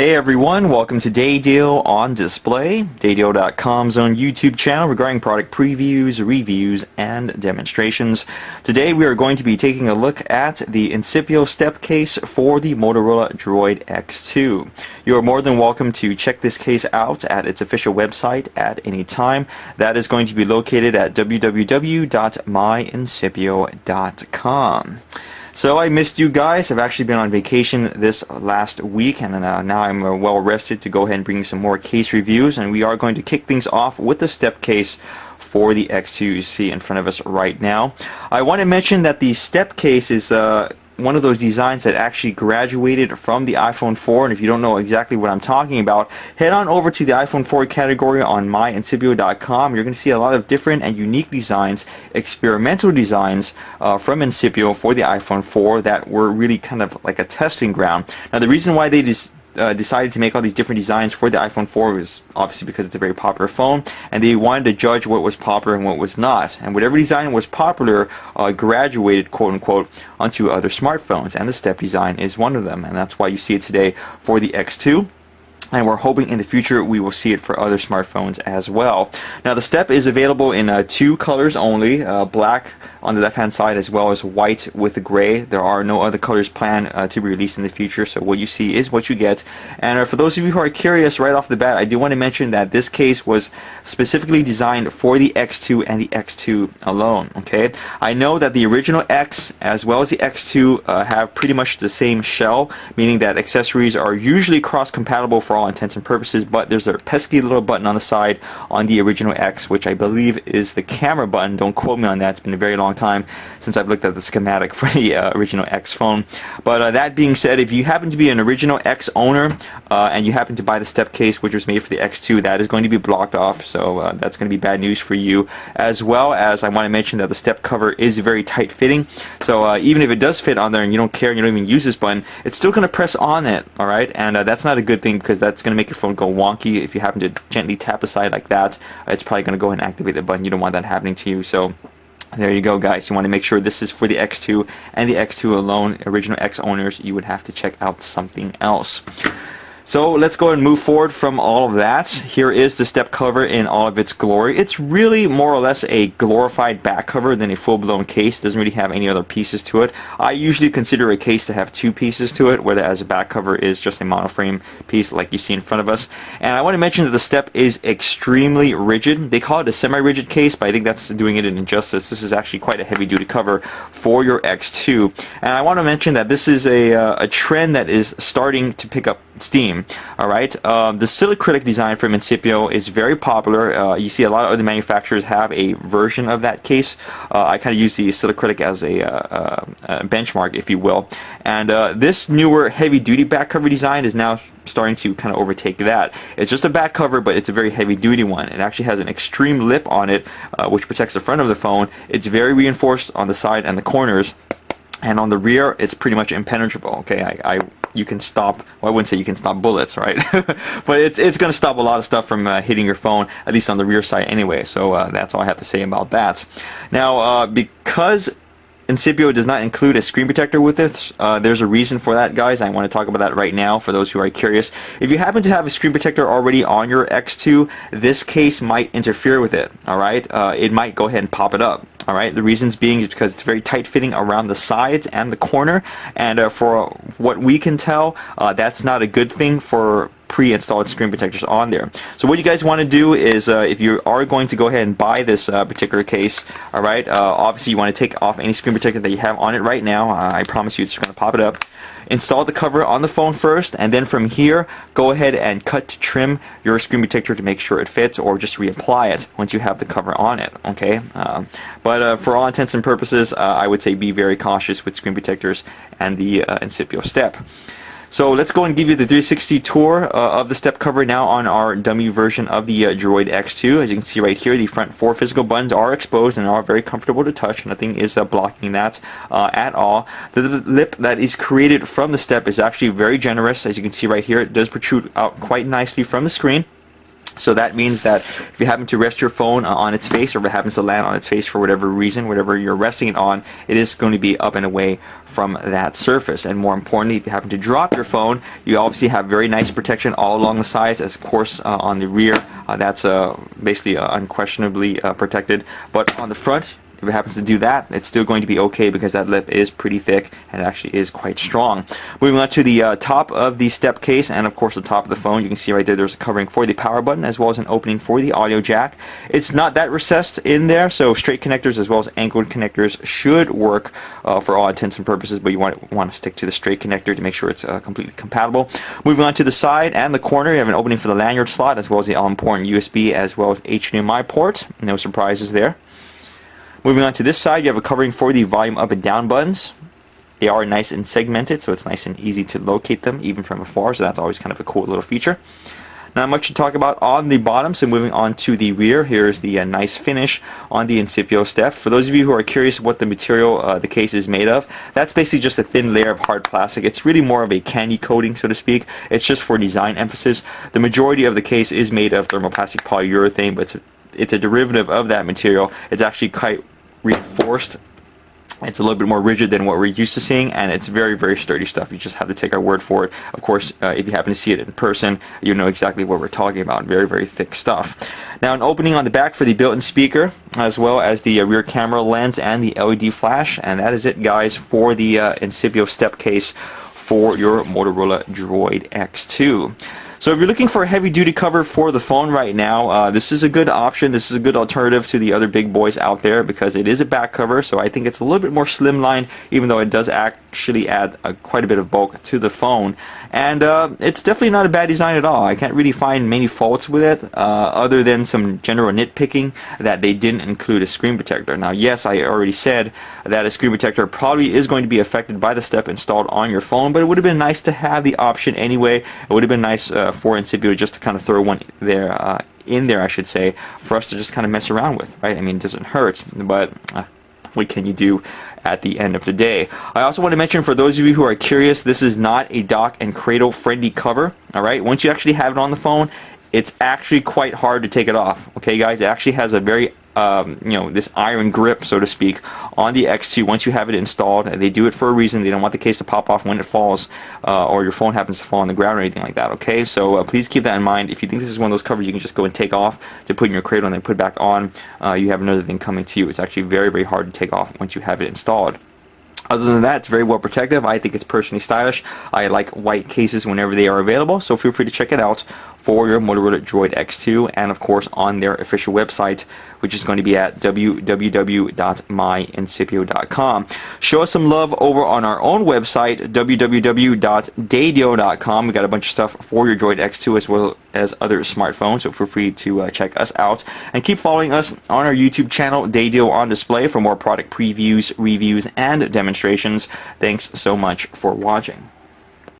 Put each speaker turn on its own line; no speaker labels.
Hey everyone, welcome to Day Deal on Display, daydeal.com's own YouTube channel regarding product previews, reviews, and demonstrations. Today we are going to be taking a look at the Incipio step case for the Motorola DROID X2. You are more than welcome to check this case out at its official website at any time. That is going to be located at www.myincipio.com. So I missed you guys. I've actually been on vacation this last week, and now I'm well rested to go ahead and bring you some more case reviews. And we are going to kick things off with the step case for the X2 you see in front of us right now. I want to mention that the step case is one of those designs that actually graduated from the iPhone 4, and if you don't know exactly what I'm talking about, head on over to the iPhone 4 category on myincipio.com. You're going to see a lot of different and unique designs, experimental designs from Incipio for the iPhone 4 that were really kind of like a testing ground. Now the reason why they decided to make all these different designs for the iPhone 4 was obviously because it's a very popular phone, and they wanted to judge what was popular and what was not. And whatever design was popular graduated, quote unquote, onto other smartphones, and the step design is one of them, and that's why you see it today for the X2. And we're hoping in the future we will see it for other smartphones as well. Now the step is available in two colors only, black on the left hand side as well as white with gray. There are no other colors planned to be released in the future, so what you see is what you get. And for those of you who are curious right off the bat, I do want to mention that this case was specifically designed for the X2 and the X2 alone. Okay, I know that the original X as well as the X2 have pretty much the same shell, meaning that accessories are usually cross-compatible for all intents and purposes, but there's a pesky little button on the side on the original X, which I believe is the camera button. Don't quote me on that. It's been a very long time since I've looked at the schematic for the original X phone. But that being said, if you happen to be an original X owner and you happen to buy the step case, which was made for the X2, that is going to be blocked off, so that's going to be bad news for you. As well as I want to mention that the step cover is very tight fitting, so even if it does fit on there and you don't care and you don't even use this button, it's still going to press on it, alright? And that's not a good thing, because that's going to make your phone go wonky. If you happen to gently tap aside like that, it's probably going to go ahead and activate the button. You don't want that happening to you. So there you go, guys. You want to make sure this is for the X2 and the X2 alone. Original X owners, you would have to check out something else. So let's go and move forward from all of that. Here is the step cover in all of its glory. It's really more or less a glorified back cover than a full-blown case. It doesn't really have any other pieces to it. I usually consider a case to have two pieces to it, whereas a back cover is just a monoframe piece like you see in front of us. And I want to mention that the step is extremely rigid. They call it a semi-rigid case, but I think that's doing it an injustice. This is actually quite a heavy-duty cover for your X2. And I want to mention that this is a trend that is starting to pick up steam. Alright, the silicritic design from Incipio is very popular. You see a lot of other manufacturers have a version of that case. I kind of use the silicritic as a benchmark, if you will. And this newer heavy-duty back cover design is now starting to kind of overtake that. It's just a back cover, but it's a very heavy-duty one. It actually has an extreme lip on it, which protects the front of the phone. It's very reinforced on the side and the corners. And on the rear, it's pretty much impenetrable. Okay, you can stop, well, I wouldn't say you can stop bullets, right? But it's going to stop a lot of stuff from hitting your phone, at least on the rear side anyway. So that's all I have to say about that. Now, because Incipio does not include a screen protector with it, there's a reason for that, guys. I want to talk about that right now for those who are curious. If you happen to have a screen protector already on your X2, this case might interfere with it, alright? It might go ahead and pop it up. Alright, the reasons being is because it's very tight fitting around the sides and the corner, and for what we can tell, that's not a good thing for pre-installed screen protectors on there. So what you guys want to do is, if you are going to go ahead and buy this particular case, alright, obviously you want to take off any screen protector that you have on it right now. I promise you it's going to pop it up. Install the cover on the phone first, and then from here, go ahead and cut to trim your screen protector to make sure it fits, or just reapply it once you have the cover on it, okay? But for all intents and purposes, I would say be very cautious with screen protectors and the Incipio step. So let's go and give you the 360 tour of the step cover now on our dummy version of the DROID X2. As you can see right here, the front four physical buttons are exposed and are very comfortable to touch. Nothing is blocking that at all. The lip that is created from the step is actually very generous. As you can see right here, it does protrude out quite nicely from the screen. So that means that if you happen to rest your phone on its face, or if it happens to land on its face for whatever reason, whatever you're resting it on, it is going to be up and away from that surface. And more importantly, if you happen to drop your phone, you obviously have very nice protection all along the sides, as of course on the rear, that's basically unquestionably protected. But on the front, if it happens to do that, it's still going to be okay because that lip is pretty thick and it actually is quite strong. Moving on to the top of the step case and of course the top of the phone, you can see right there there's a covering for the power button as well as an opening for the audio jack. It's not that recessed in there, so straight connectors as well as angled connectors should work for all intents and purposes, but you want to stick to the straight connector to make sure it's completely compatible. Moving on to the side and the corner, you have an opening for the lanyard slot as well as the all-important USB as well as HDMI port. No surprises there. Moving on to this side, you have a covering for the volume up and down buttons. They are nice and segmented, so it's nice and easy to locate them even from afar, so that's always kind of a cool little feature. Not much to talk about on the bottom, so moving on to the rear, here's the nice finish on the Incipio step. For those of you who are curious what the material the case is made of, that's basically just a thin layer of hard plastic. It's really more of a candy coating, so to speak. It's just for design emphasis. The majority of the case is made of thermoplastic polyurethane, but it's a derivative of that material. It's actually quite reinforced. It's a little bit more rigid than what we're used to seeing, and it's very, very sturdy stuff. You just have to take our word for it. Of course, if you happen to see it in person, you know exactly what we're talking about. Very, very thick stuff. Now, an opening on the back for the built-in speaker, as well as the rear camera lens and the LED flash, and that is it, guys, for the Incipio step case for your Motorola DROID X2. So if you're looking for a heavy-duty cover for the phone right now, this is a good option. This is a good alternative to the other big boys out there because it is a back cover, so I think it's a little bit more slimline, even though it does actually add quite a bit of bulk to the phone. And it's definitely not a bad design at all. I can't really find many faults with it, other than some general nitpicking that they didn't include a screen protector. Now, yes, I already said that a screen protector probably is going to be affected by the step installed on your phone, but it would have been nice to have the option anyway. It would have been nice for Incipio just to kind of throw one there, in there, I should say, for us to just kind of mess around with, right? I mean, it doesn't hurt, but what can you do at the end of the day? I also want to mention, for those of you who are curious, this is not a dock and cradle friendly cover. All right, once you actually have it on the phone, it's actually quite hard to take it off. Okay, guys, it actually has a very this iron grip, so to speak, on the X2 once you have it installed. They do it for a reason. They don't want the case to pop off when it falls, or your phone happens to fall on the ground or anything like that. Okay, so please keep that in mind. If you think this is one of those covers you can just go and take off to put in your cradle and then put back on, you have another thing coming to you. It's actually very, very hard to take off once you have it installed. Other than that, it's very well protective. I think it's personally stylish. I like white cases whenever they are available, so feel free to check it out for your Motorola DROID X2, and of course on their official website, which is going to be at www.myincipio.com. Show us some love over on our own website, www.dadio.com. We got a bunch of stuff for your DROID X2 as well as other smartphones, so feel free to check us out, and keep following us on our YouTube channel, Dadio on Display, for more product previews, reviews, and demonstrations. Thanks so much for watching.